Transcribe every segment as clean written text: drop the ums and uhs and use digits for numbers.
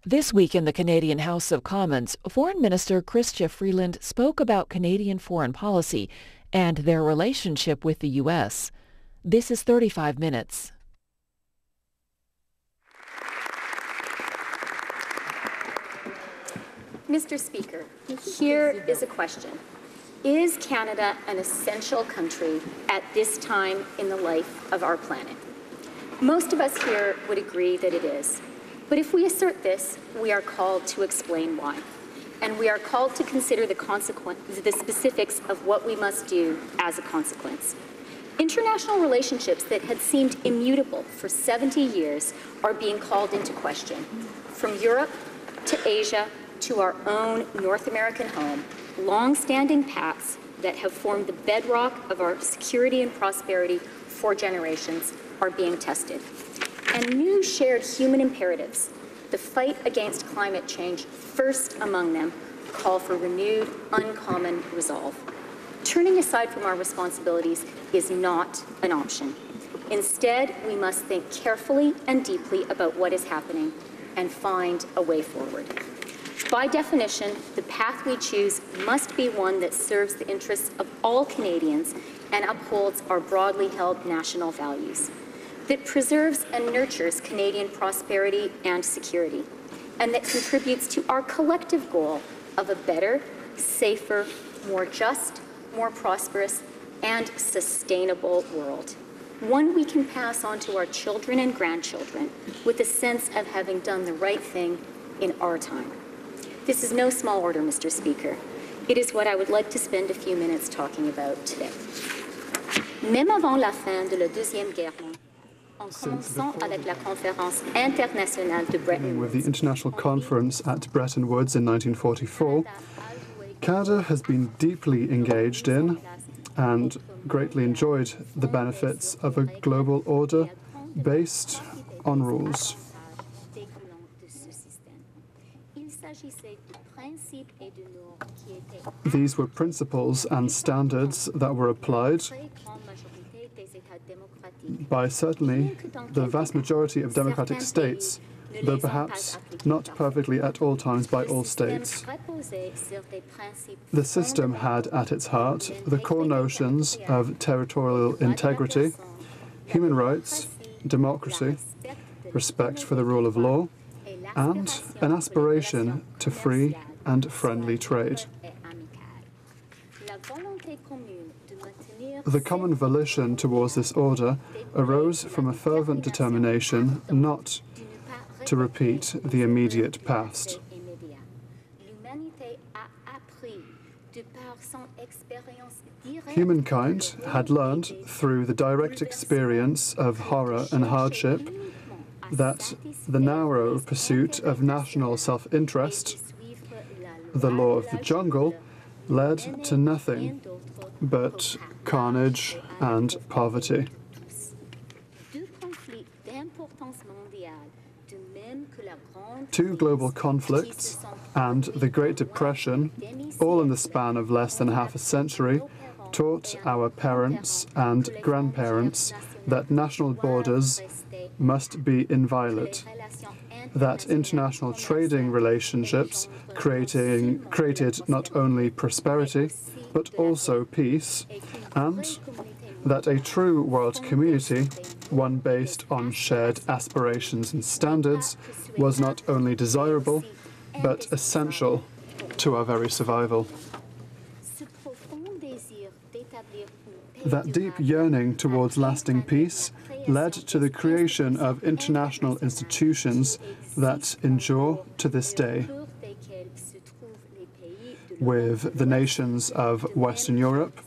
This week in the Canadian House of Commons, Foreign Minister Chrystia Freeland spoke about Canadian foreign policy and their relationship with the U.S. This is 35 Minutes. Mr. Speaker, here is a question. Is Canada an essential country at this time in the life of our planet? Most of us here would agree that it is. But if we assert this, we are called to explain why. And we are called to consider the specifics of what we must do as a consequence. International relationships that had seemed immutable for 70 years are being called into question. From Europe to Asia to our own North American home, long-standing paths that have formed the bedrock of our security and prosperity for generations are being tested. And new shared human imperatives, the fight against climate change first among them, call for renewed, uncommon resolve. Turning aside from our responsibilities is not an option. Instead, we must think carefully and deeply about what is happening and find a way forward. By definition, the path we choose must be one that serves the interests of all Canadians and upholds our broadly held national values, that preserves and nurtures Canadian prosperity and security, and that contributes to our collective goal of a better, safer, more just, more prosperous, and sustainable world. One we can pass on to our children and grandchildren with a sense of having done the right thing in our time. This is no small order, Mr. Speaker. It is what I would like to spend a few minutes talking about today. Même avant la fin de la Deuxième Guerre mondiale, with the International Conference at Bretton Woods in 1944, Canada has been deeply engaged in and greatly enjoyed the benefits of a global order based on rules. These were principles and standards that were applied by certainly the vast majority of democratic states, though perhaps not perfectly at all times by all states. The system had at its heart the core notions of territorial integrity, human rights, democracy, respect for the rule of law, and an aspiration to free and friendly trade. The common volition towards this order arose from a fervent determination not to repeat the immediate past. Humankind had learned through the direct experience of horror and hardship that the narrow pursuit of national self-interest, the law of the jungle, led to nothing but carnage and poverty. Two global conflicts and the Great Depression, all in the span of less than half a century, taught our parents and grandparents that national borders must be inviolate, that international trading relationships created not only prosperity, but also peace, and that a true world community, one based on shared aspirations and standards, was not only desirable, but essential to our very survival. That deep yearning towards lasting peace led to the creation of international institutions that endure to this day, with the nations of Western Europe,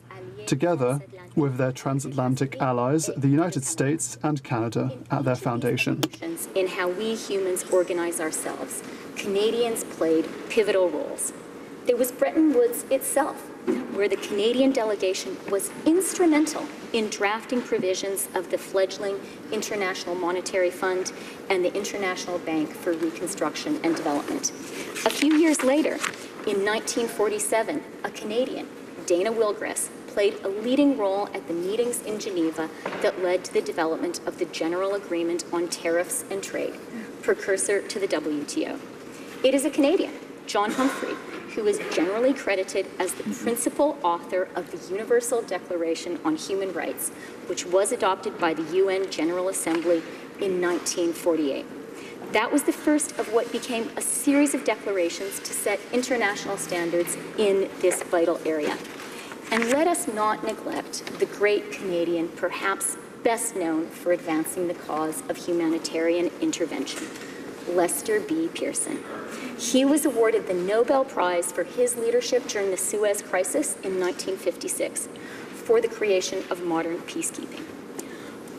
together with their transatlantic allies, the United States and Canada, at their foundation. In how we humans organize ourselves, Canadians played pivotal roles. There was Bretton Woods itself, where the Canadian delegation was instrumental in drafting provisions of the fledgling International Monetary Fund and the International Bank for Reconstruction and Development. A few years later, in 1947, a Canadian, Dana Wilgress, played a leading role at the meetings in Geneva that led to the development of the General Agreement on Tariffs and Trade, precursor to the WTO. It is a Canadian, John Humphrey, who is generally credited as the principal author of the Universal Declaration on Human Rights, which was adopted by the UN General Assembly in 1948. That was the first of what became a series of declarations to set international standards in this vital area. And let us not neglect the great Canadian, perhaps best known for advancing the cause of humanitarian intervention, Lester B. Pearson. He was awarded the Nobel Prize for his leadership during the Suez Crisis in 1956 for the creation of modern peacekeeping.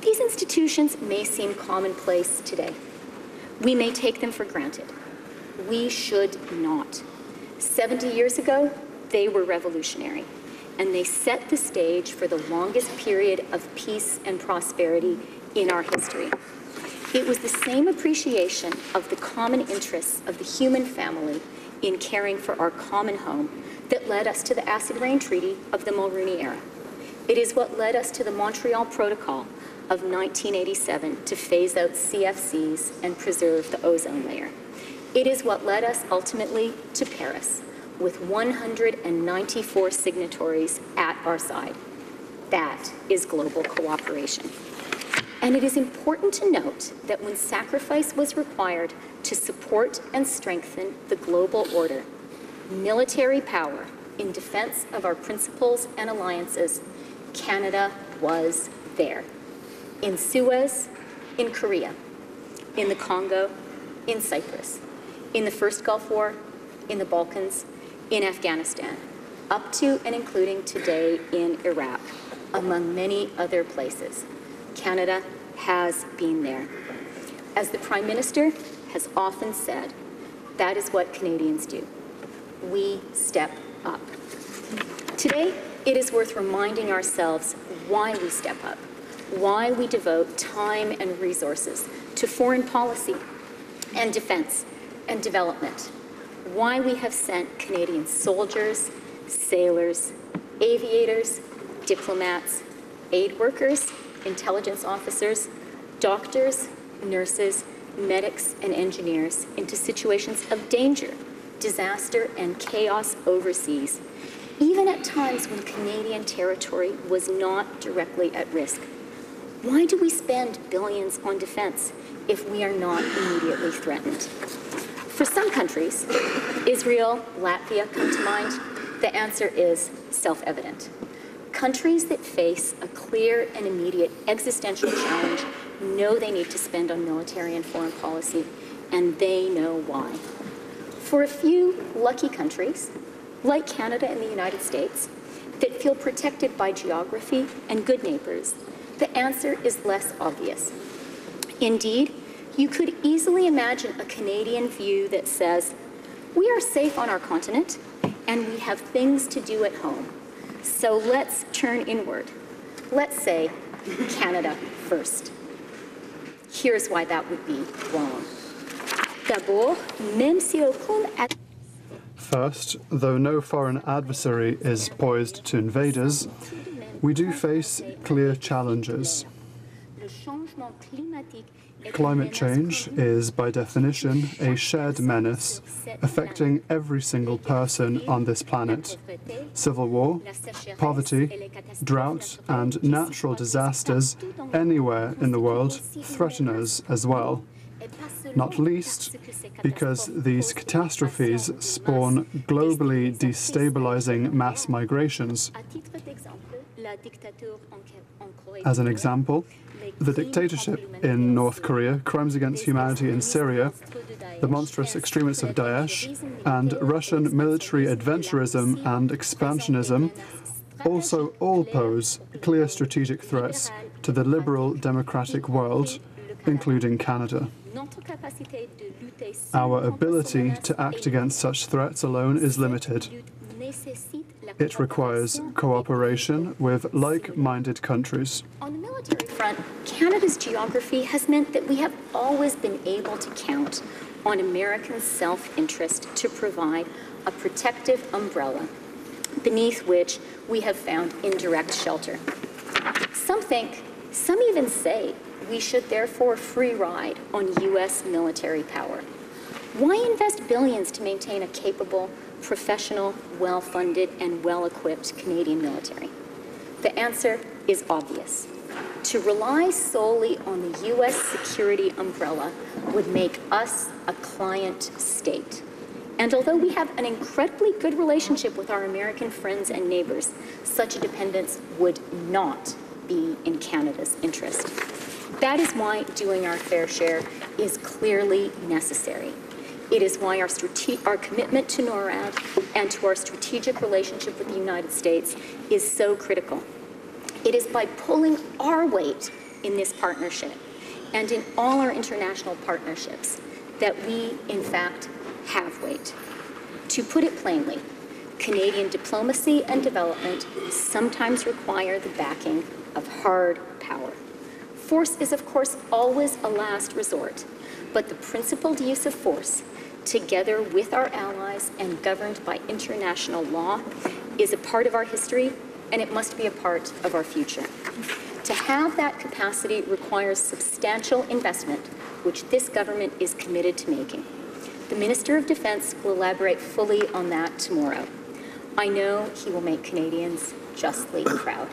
These institutions may seem commonplace today. We may take them for granted. We should not. 70 years ago, they were revolutionary, and they set the stage for the longest period of peace and prosperity in our history. It was the same appreciation of the common interests of the human family in caring for our common home that led us to the Acid Rain Treaty of the Mulroney era. It is what led us to the Montreal Protocol of 1987 to phase out CFCs and preserve the ozone layer. It is what led us ultimately to Paris, with 194 signatories at our side. That is global cooperation. And it is important to note that when sacrifice was required to support and strengthen the global order, military power in defense of our principles and alliances, Canada was there. In Suez, in Korea, in the Congo, in Cyprus, in the first Gulf War, in the Balkans, in Afghanistan, up to and including today in Iraq, among many other places. Canada has been there. As the Prime Minister has often said, that is what Canadians do. We step up. Today, it is worth reminding ourselves why we step up, why we devote time and resources to foreign policy and defense and development, why we have sent Canadian soldiers, sailors, aviators, diplomats, aid workers, intelligence officers, doctors, nurses, medics, and engineers into situations of danger, disaster, and chaos overseas, even at times when Canadian territory was not directly at risk. Why do we spend billions on defense if we are not immediately threatened? For some countries, Israel, Latvia come to mind, the answer is self-evident. Countries that face a clear and immediate existential challenge know they need to spend on military and foreign policy, and they know why. For a few lucky countries, like Canada and the United States, that feel protected by geography and good neighbors, the answer is less obvious. Indeed, you could easily imagine a Canadian view that says, we are safe on our continent, and we have things to do at home. So let's turn inward. Let's say Canada first. Here's why that would be wrong. D'abord, même si aucune First, though no foreign adversary is poised to invade us, we do face clear challenges. Climate change is, by definition, a shared menace affecting every single person on this planet. Civil war, poverty, drought, and natural disasters anywhere in the world threaten us as well. Not least because these catastrophes spawn globally destabilizing mass migrations. As an example, the dictatorship in North Korea, crimes against humanity in Syria, the monstrous extremists of Daesh, and Russian military adventurism and expansionism also all pose clear strategic threats to the liberal democratic world, including Canada. Our ability to act against such threats alone is limited. It requires cooperation with like-minded countries. On the military front, Canada's geography has meant that we have always been able to count on American self-interest to provide a protective umbrella beneath which we have found indirect shelter. Some think, some even say, we should therefore free ride on U.S. military power. Why invest billions to maintain a capable, professional, well-funded, and well-equipped Canadian military? The answer is obvious. To rely solely on the U.S. security umbrella would make us a client state. And although we have an incredibly good relationship with our American friends and neighbors, such a dependence would not be in Canada's interest. That is why doing our fair share is clearly necessary. It is why our commitment to NORAD and to our strategic relationship with the United States is so critical. It is by pulling our weight in this partnership and in all our international partnerships that we, in fact, have weight. To put it plainly, Canadian diplomacy and development sometimes require the backing of hard power. Force is, of course, always a last resort, but the principled use of force, together with our allies and governed by international law, is a part of our history, and it must be a part of our future. To have that capacity requires substantial investment, which this government is committed to making. The Minister of Defence will elaborate fully on that tomorrow. I know he will make Canadians justly proud.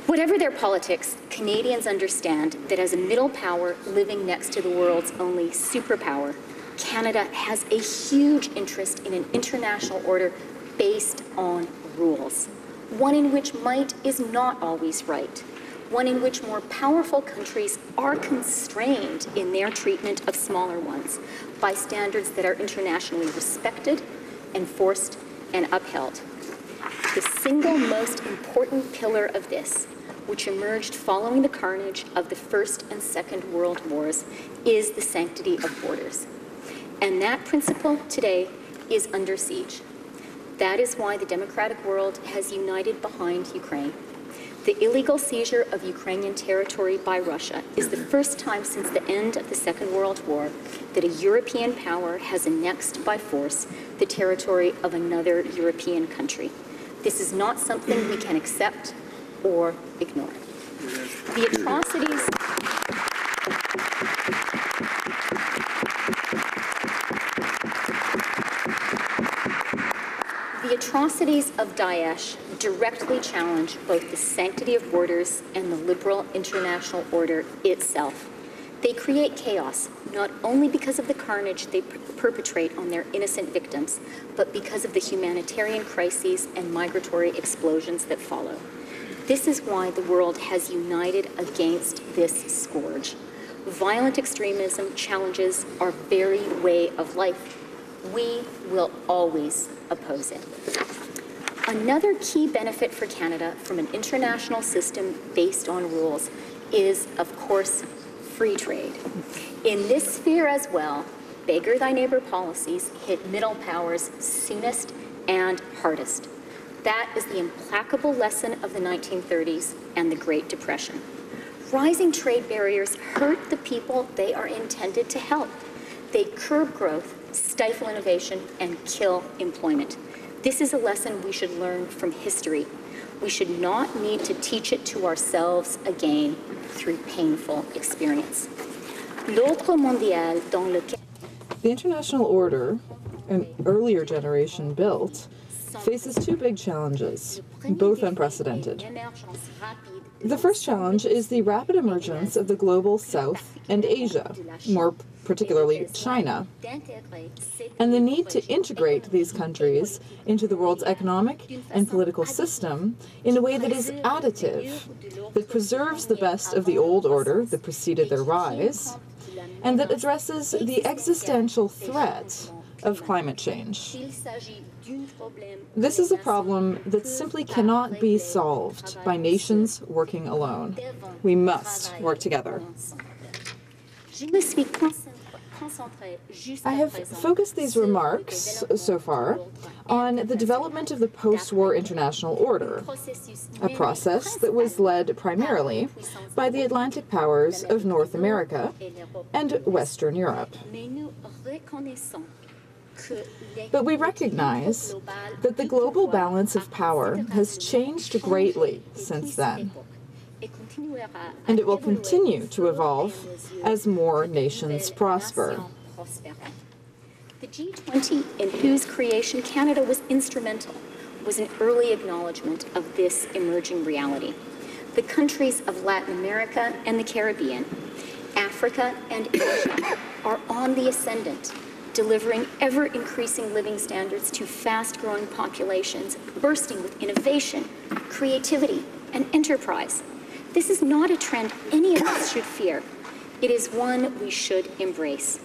Whatever their politics, Canadians understand that as a middle power living next to the world's only superpower, Canada has a huge interest in an international order based on rules, one in which might is not always right, one in which more powerful countries are constrained in their treatment of smaller ones by standards that are internationally respected, enforced, and upheld. The single most important pillar of this, which emerged following the carnage of the First and Second World Wars, is the sanctity of borders. And that principle today is under siege. That is why the democratic world has united behind Ukraine. The illegal seizure of Ukrainian territory by Russia is the first time since the end of the Second World War that a European power has annexed by force the territory of another European country. This is not something we can accept or ignore. The atrocities of Daesh directly challenge both the sanctity of borders and the liberal international order itself. They create chaos, not only because of the carnage they perpetrate on their innocent victims, but because of the humanitarian crises and migratory explosions that follow. This is why the world has united against this scourge. Violent extremism challenges our very way of life. We will always oppose it. Another key benefit for Canada from an international system based on rules is, of course, free trade. In this sphere as well, beggar thy neighbor policies hit middle powers soonest and hardest. That is the implacable lesson of the 1930s and the Great Depression. Rising trade barriers hurt the people they are intended to help. They curb growth, stifle innovation, and kill employment. This is a lesson we should learn from history. We should not need to teach it to ourselves again through painful experience. L'ordre mondial dans lequel the international order, an earlier generation built, faces two big challenges, both unprecedented. The first challenge is the rapid emergence of the global South and Asia, more particularly China, and the need to integrate these countries into the world's economic and political system in a way that is additive, that preserves the best of the old order that preceded their rise, and that addresses the existential threat of climate change. This is a problem that simply cannot be solved by nations working alone. We must work together. I have focused these remarks so far on the development of the post-war international order, a process that was led primarily by the Atlantic powers of North America and Western Europe. But we recognize that the global balance of power has changed greatly since then, and it will continue to evolve as more nations prosper. The G20, in whose creation Canada was instrumental, was an early acknowledgement of this emerging reality. The countries of Latin America and the Caribbean, Africa and Asia are on the ascendant, delivering ever-increasing living standards to fast-growing populations, bursting with innovation, creativity, and enterprise. This is not a trend any of us should fear. It is one we should embrace.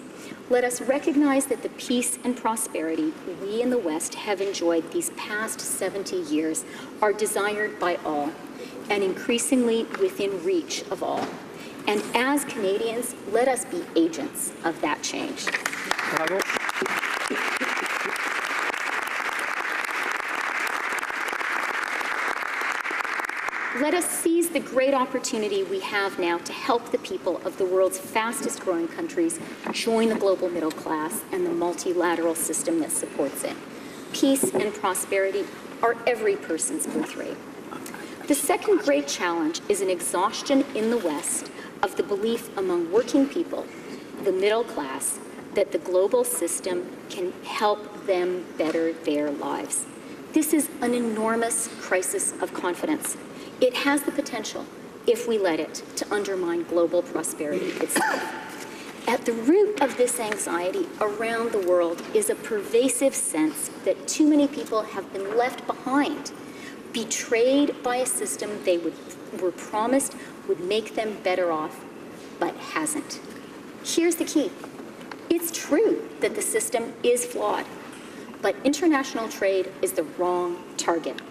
Let us recognize that the peace and prosperity we in the West have enjoyed these past 70 years are desired by all and increasingly within reach of all. And as Canadians, let us be agents of that change. Bravo. Let us seize the great opportunity we have now to help the people of the world's fastest growing countries join the global middle class and the multilateral system that supports it. Peace and prosperity are every person's birthright. The second great challenge is an exhaustion in the West of the belief among working people, the middle class, that the global system can help them better their lives. This is an enormous crisis of confidence. It has the potential, if we let it, to undermine global prosperity itself. At the root of this anxiety around the world is a pervasive sense that too many people have been left behind, betrayed by a system they were promised would make them better off, but hasn't. Here's the key. It's true that the system is flawed, but international trade is the wrong target.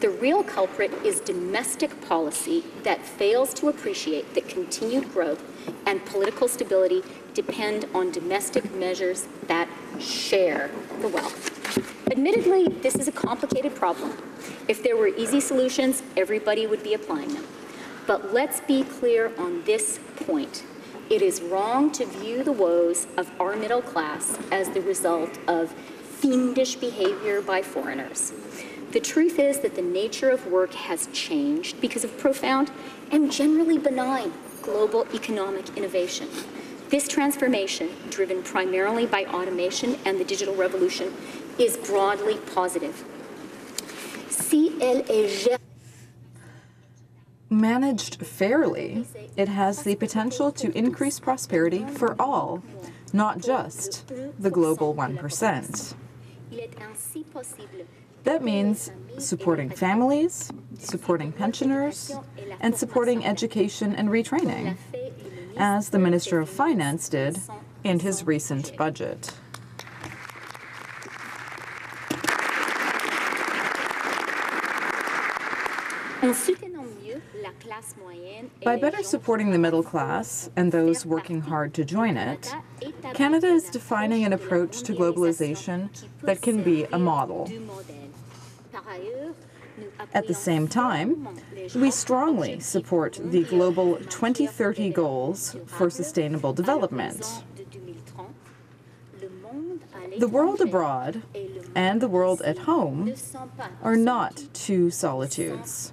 The real culprit is domestic policy that fails to appreciate that continued growth and political stability depend on domestic measures that share the wealth. Admittedly, this is a complicated problem. If there were easy solutions, everybody would be applying them. But let's be clear on this point. It is wrong to view the woes of our middle class as the result of fiendish behavior by foreigners. The truth is that the nature of work has changed because of profound and generally benign global economic innovation. This transformation, driven primarily by automation and the digital revolution, is broadly positive. Managed fairly, it has the potential to increase prosperity for all, not just the global 1%. That means supporting families, supporting pensioners, and supporting education and retraining, as the Minister of Finance did in his recent budget. By better supporting the middle class and those working hard to join it, Canada is defining an approach to globalization that can be a model. At the same time, we strongly support the global 2030 goals for sustainable development. The world abroad and the world at home are not two solitudes.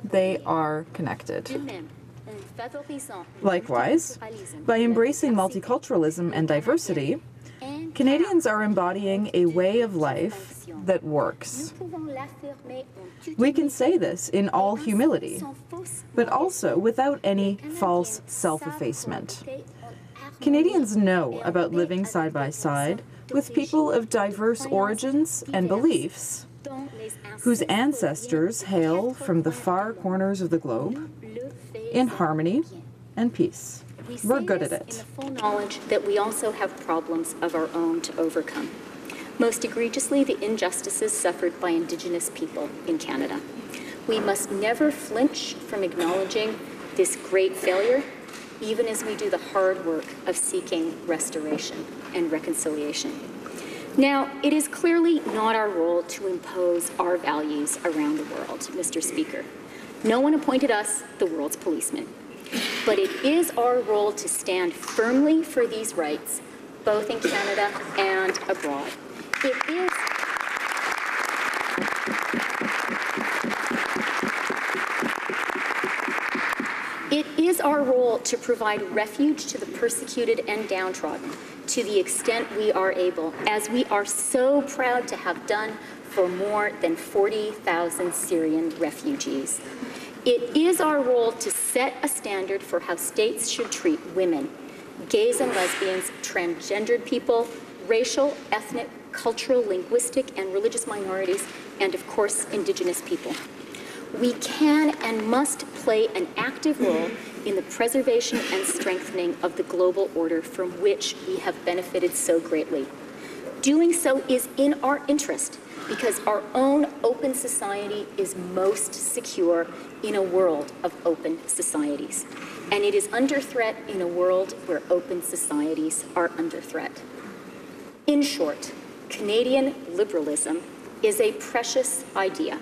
They are connected. Likewise, by embracing multiculturalism and diversity, Canadians are embodying a way of life that works. We can say this in all humility, but also without any false self-effacement. Canadians know about living side by side with people of diverse origins and beliefs, whose ancestors hail from the far corners of the globe, in harmony and peace. We're good at it. In the full knowledge that we also have problems of our own to overcome. Most egregiously, the injustices suffered by Indigenous people in Canada. We must never flinch from acknowledging this great failure, even as we do the hard work of seeking restoration and reconciliation. Now, it is clearly not our role to impose our values around the world, Mr. Speaker. No one appointed us the world's policemen. But it is our role to stand firmly for these rights, both in Canada and abroad. It is our role to provide refuge to the persecuted and downtrodden, to the extent we are able, as we are so proud to have done for more than 40,000 Syrian refugees. It is our role to set a standard for how states should treat women, gays and lesbians, transgendered people, racial, ethnic, cultural, linguistic, and religious minorities, and of course, indigenous people. We can and must play an active role in the preservation and strengthening of the global order from which we have benefited so greatly. Doing so is in our interest because our own open society is most secure in a world of open societies. And it is under threat in a world where open societies are under threat. In short, Canadian liberalism is a precious idea.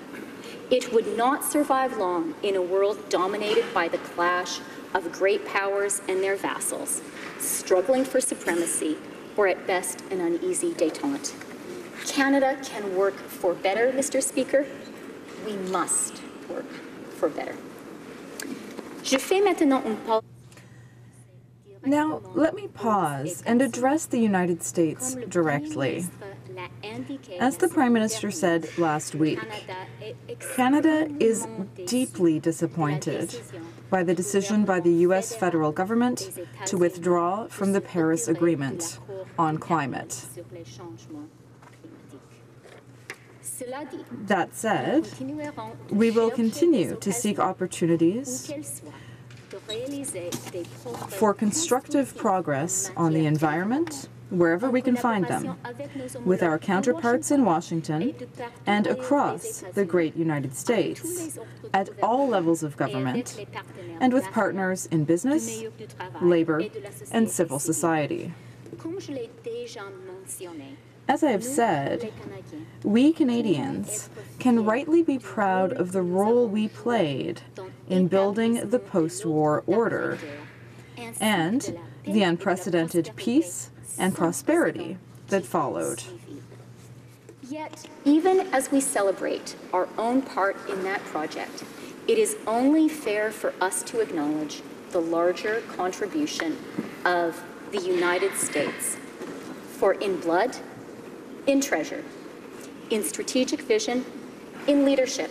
It would not survive long in a world dominated by the clash of great powers and their vassals, struggling for supremacy, or at best an uneasy détente. Canada can work for better, Mr. Speaker. We must work for better. Now, let me pause and address the United States directly. As the Prime Minister said last week, Canada is deeply disappointed by the decision by the U.S. federal government to withdraw from the Paris Agreement on climate. That said, we will continue to seek opportunities for constructive progress on the environment, wherever we can find them, with our counterparts in Washington and across the great United States, at all levels of government, and with partners in business, labor, and civil society. As I have said, we Canadians can rightly be proud of the role we played in building the post-war order and the unprecedented peace and prosperity that followed. Yet, even as we celebrate our own part in that project, it is only fair for us to acknowledge the larger contribution of the United States. For in blood, in treasure, in strategic vision, in leadership,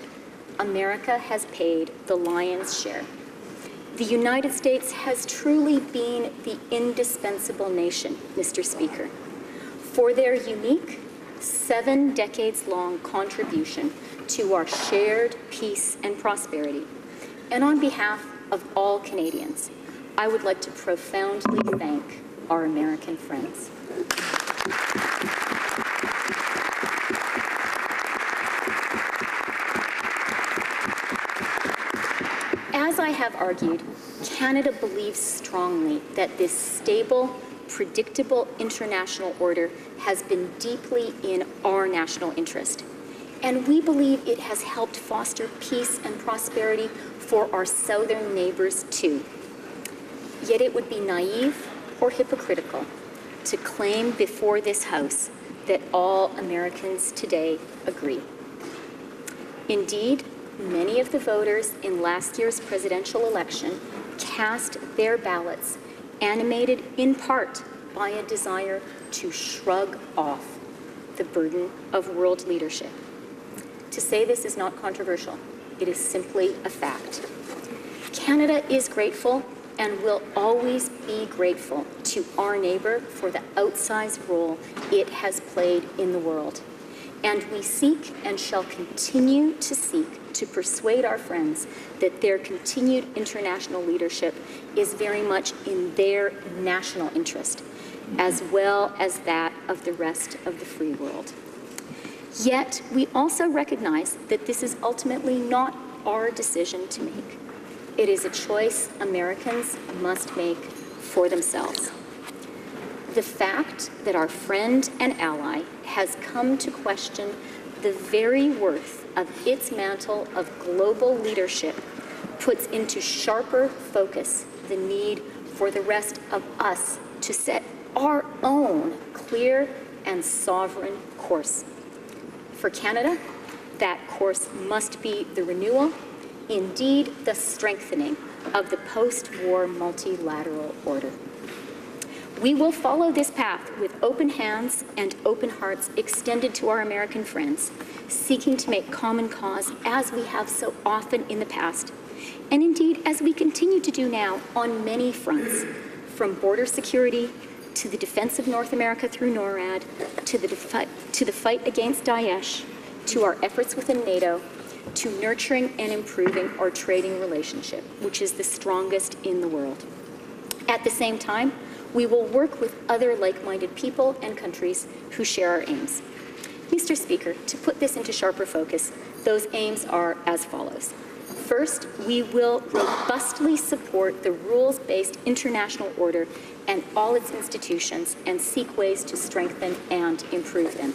America has paid the lion's share. The United States has truly been the indispensable nation, Mr. Speaker, for their unique 7 decades-long contribution to our shared peace and prosperity. And on behalf of all Canadians, I would like to profoundly thank our American friends. As I have argued, Canada believes strongly that this stable, predictable international order has been deeply in our national interest. And we believe it has helped foster peace and prosperity for our southern neighbors too. Yet it would be naive or hypocritical to claim before this House that all Americans today agree. Indeed, many of the voters in last year's presidential election cast their ballots, animated in part by a desire to shrug off the burden of world leadership. To say this is not controversial. It is simply a fact. Canada is grateful and will always be grateful to our neighbor for the outsized role it has played in the world. And we seek and shall continue to seek to persuade our friends that their continued international leadership is very much in their national interest, as well as that of the rest of the free world. Yet, we also recognize that this is ultimately not our decision to make. It is a choice Americans must make for themselves. The fact that our friend and ally has come to question the very worth of its mantle of global leadership puts into sharper focus the need for the rest of us to set our own clear and sovereign course. For Canada, that course must be the renewal, indeed the strengthening, of the post-war multilateral order. We will follow this path with open hands and open hearts extended to our American friends, seeking to make common cause as we have so often in the past, and indeed as we continue to do now on many fronts, from border security to the defense of North America through NORAD, to the fight against Daesh, to our efforts within NATO, to nurturing and improving our trading relationship, which is the strongest in the world. At the same time, we will work with other like-minded people and countries who share our aims. Mr. Speaker, to put this into sharper focus, those aims are as follows. First, we will robustly support the rules-based international order and all its institutions and seek ways to strengthen and improve them.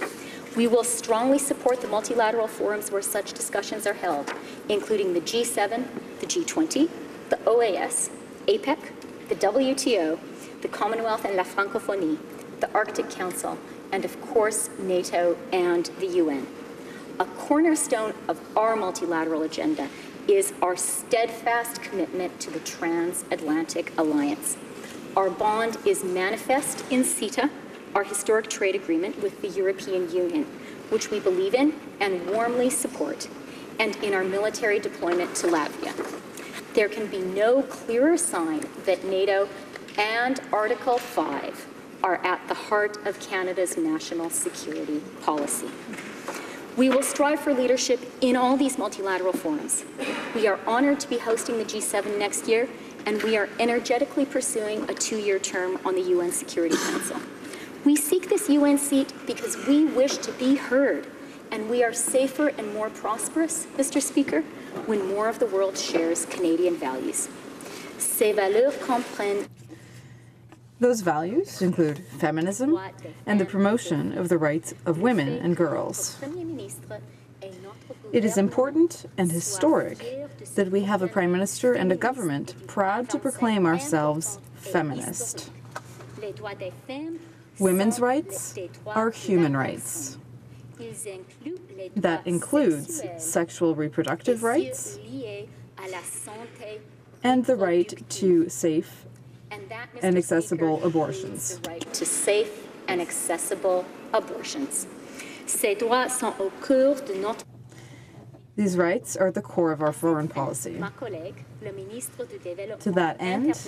We will strongly support the multilateral forums where such discussions are held, including the G7, the G20, the OAS, APEC, the WTO, the Commonwealth and La Francophonie, the Arctic Council, and of course, NATO and the UN. A cornerstone of our multilateral agenda is our steadfast commitment to the transatlantic alliance. Our bond is manifest in CETA, our historic trade agreement with the European Union, which we believe in and warmly support, and in our military deployment to Latvia. There can be no clearer sign that NATO and Article 5 are at the heart of Canada's national security policy. We will strive for leadership in all these multilateral forums. We are honored to be hosting the G7 next year, and we are energetically pursuing a 2-year term on the UN Security Council. We seek this UN seat because we wish to be heard, and we are safer and more prosperous, Mr. Speaker, when more of the world shares Canadian values. Ces valeurs comprennent. Those values include feminism and the promotion of the rights of women and girls. It is important and historic that we have a Prime Minister and a government proud to proclaim ourselves feminist. Women's rights are human rights. That includes sexual reproductive rights and the right to safe and accessible abortions. To safe and accessible abortions. Ces droits sont au cœur de notre. These rights are at the core of our foreign policy. To that end,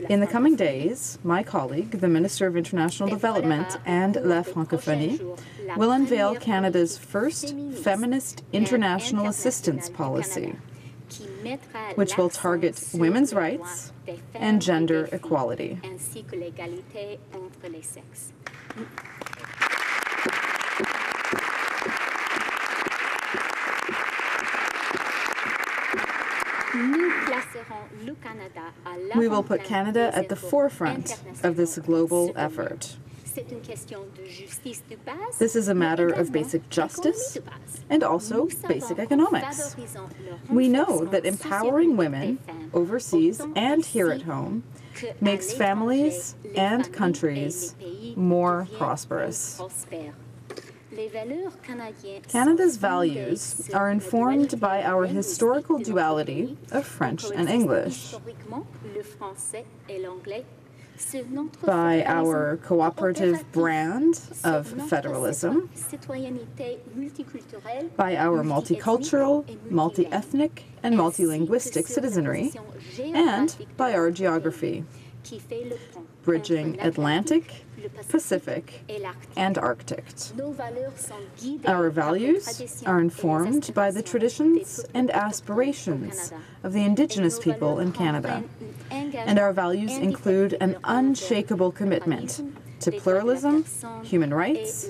in the coming days, my colleague, the Minister of International Development and La Francophonie, will unveil Canada's first feminist international assistance policy, which will target women's rights and gender equality. We will put Canada at the forefront of this global effort. This is a matter of basic justice and also basic economics. We know that empowering women overseas and here at home makes families and countries more prosperous. Canada's values are informed by our historical duality of French and English, by our cooperative brand of federalism, by our multicultural, multi-ethnic, and multilinguistic citizenry, and by our geography, bridging Atlantic, Pacific, and Arctic. Our values are informed by the traditions and aspirations of the Indigenous people in Canada, and our values include an unshakable commitment to pluralism, human rights,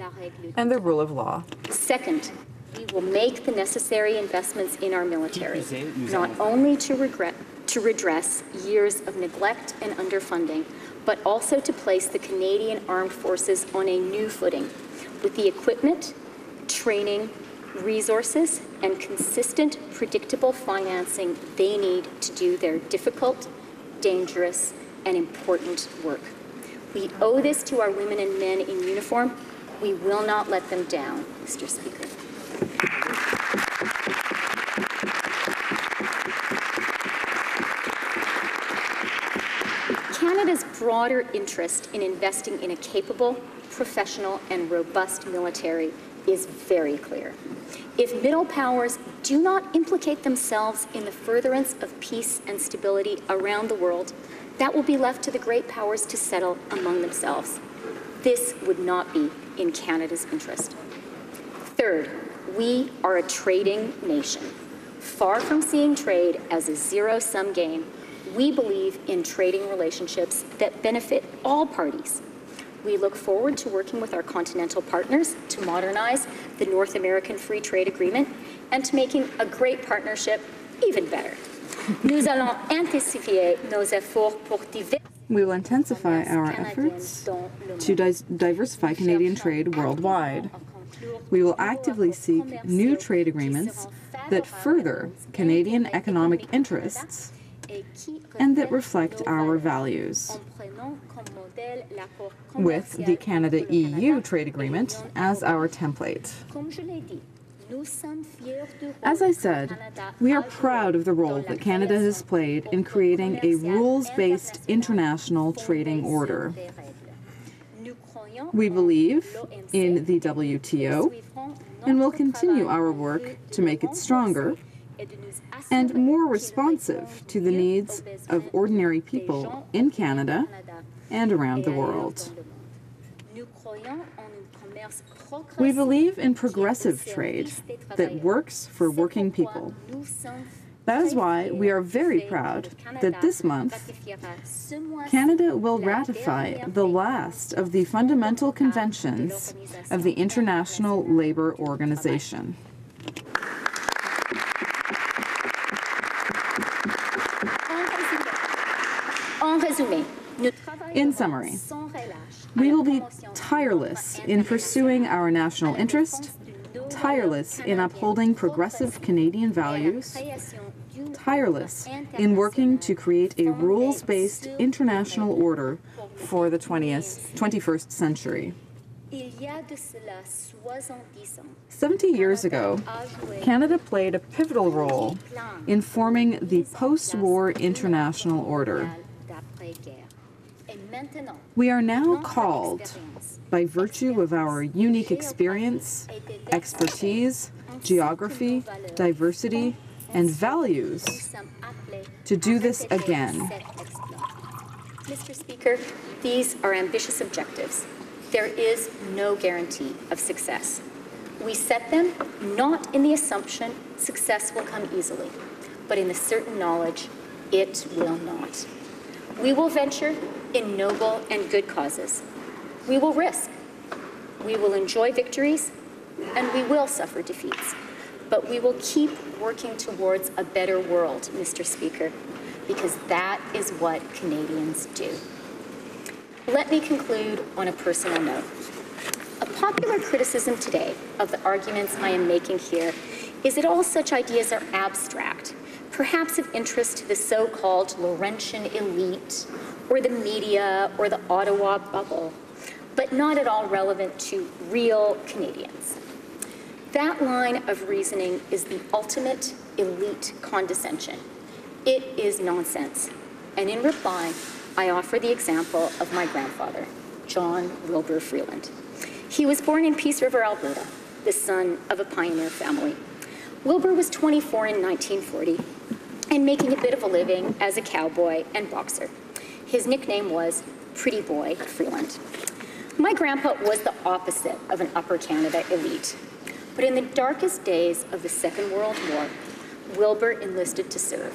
and the rule of law. Second, we will make the necessary investments in our military, not only to redress years of neglect and underfunding, but also to place the Canadian Armed Forces on a new footing with the equipment, training, resources, and consistent, predictable financing they need to do their difficult, dangerous, and important work. We owe this to our women and men in uniform. We will not let them down, Mr. Speaker. Canada's broader interest in investing in a capable, professional, and robust military is very clear. If middle powers do not implicate themselves in the furtherance of peace and stability around the world, that will be left to the great powers to settle among themselves. This would not be in Canada's interest. Third, we are a trading nation. Far from seeing trade as a zero-sum game, we believe in trading relationships that benefit all parties. We look forward to working with our continental partners to modernize the North American Free Trade Agreement and to making a great partnership even better. Nous allons intensifier nos efforts pour We will intensify our efforts to diversify Canadian trade worldwide. We will actively seek new trade agreements that further Canadian economic interests and that reflect our values, with the Canada-EU trade agreement as our template. As I said, we are proud of the role that Canada has played in creating a rules-based international trading order. We believe in the WTO and will continue our work to make it stronger and more responsive to the needs of ordinary people in Canada and around the world. We believe in progressive trade that works for working people. That is why we are very proud that this month, Canada will ratify the last of the fundamental conventions of the International Labour Organization. In summary, we will be tireless in pursuing our national interest, tireless in upholding progressive Canadian values, tireless in working to create a rules-based international order for the 21st century. 70 years ago, Canada played a pivotal role in forming the post-war international order. We are now called, by virtue of our unique experience, expertise, geography, diversity, and values, to do this again. Mr. Speaker, these are ambitious objectives. There is no guarantee of success. We set them not in the assumption success will come easily, but in the certain knowledge it will not. We will venture in noble and good causes. We will risk. We will enjoy victories, and we will suffer defeats. But we will keep working towards a better world, Mr. Speaker, because that is what Canadians do. Let me conclude on a personal note. A popular criticism today of the arguments I am making here is that all such ideas are abstract, perhaps of interest to the so-called Laurentian elite, or the media, or the Ottawa bubble, but not at all relevant to real Canadians. That line of reasoning is the ultimate elite condescension. It is nonsense. And in reply, I offer the example of my grandfather, John Wilbur Freeland. He was born in Peace River, Alberta, the son of a pioneer family. Wilbur was 24 in 1940 and making a bit of a living as a cowboy and boxer. His nickname was Pretty Boy Freeland. My grandpa was the opposite of an Upper Canada elite. But in the darkest days of the Second World War, Wilbur enlisted to serve.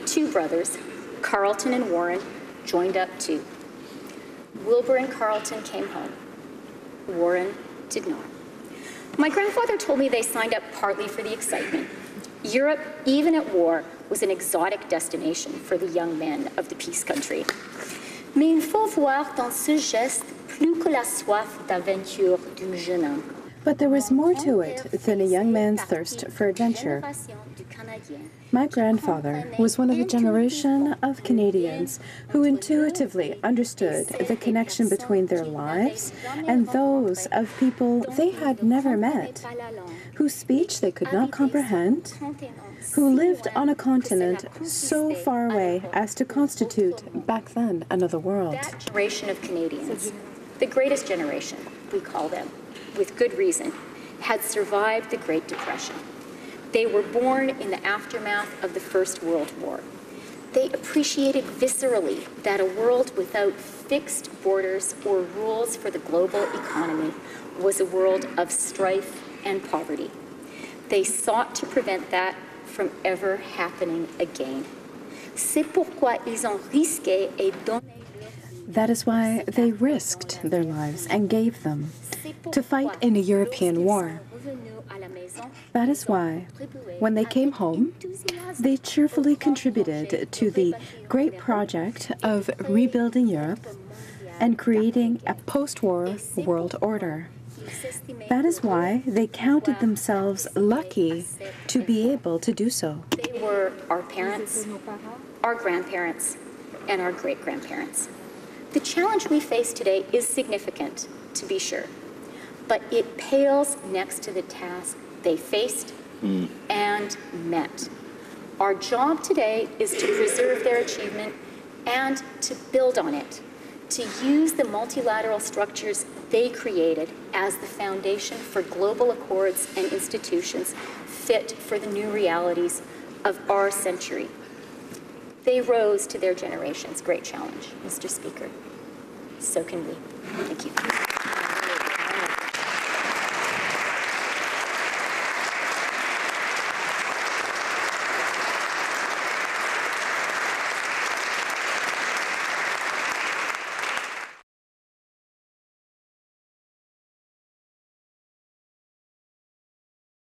Two brothers, Carlton and Warren, joined up too. Wilbur and Carlton came home. Warren did not. My grandfather told me they signed up partly for the excitement. Europe, even at war, was an exotic destination for the young men of the peace country. Mais il faut voir dans ce geste plus que la soif d'aventure d'un jeune homme. But there was more to it than a young man's thirst for adventure. My grandfather was one of a generation of Canadians who intuitively understood the connection between their lives and those of people they had never met, whose speech they could not comprehend, who lived on a continent so far away as to constitute, back then, another world. That generation of Canadians, the greatest generation, we call them, with good reason, had survived the Great Depression. They were born in the aftermath of the First World War. They appreciated viscerally that a world without fixed borders or rules for the global economy was a world of strife and poverty. They sought to prevent that from ever happening again. C'est pourquoi ils ont risqué et donné. That is why they risked their lives and gave them to fight in a European war. That is why, when they came home, they cheerfully contributed to the great project of rebuilding Europe and creating a post-war world order. That is why they counted themselves lucky to be able to do so. They were our parents, our grandparents, and our great-grandparents. The challenge we face today is significant, to be sure, but it pales next to the task they faced and met. Our job today is to preserve their achievement and to build on it, to use the multilateral structures they created as the foundation for global accords and institutions fit for the new realities of our century. They rose to their generation's great challenge, Mr. Speaker. So can we. Thank you.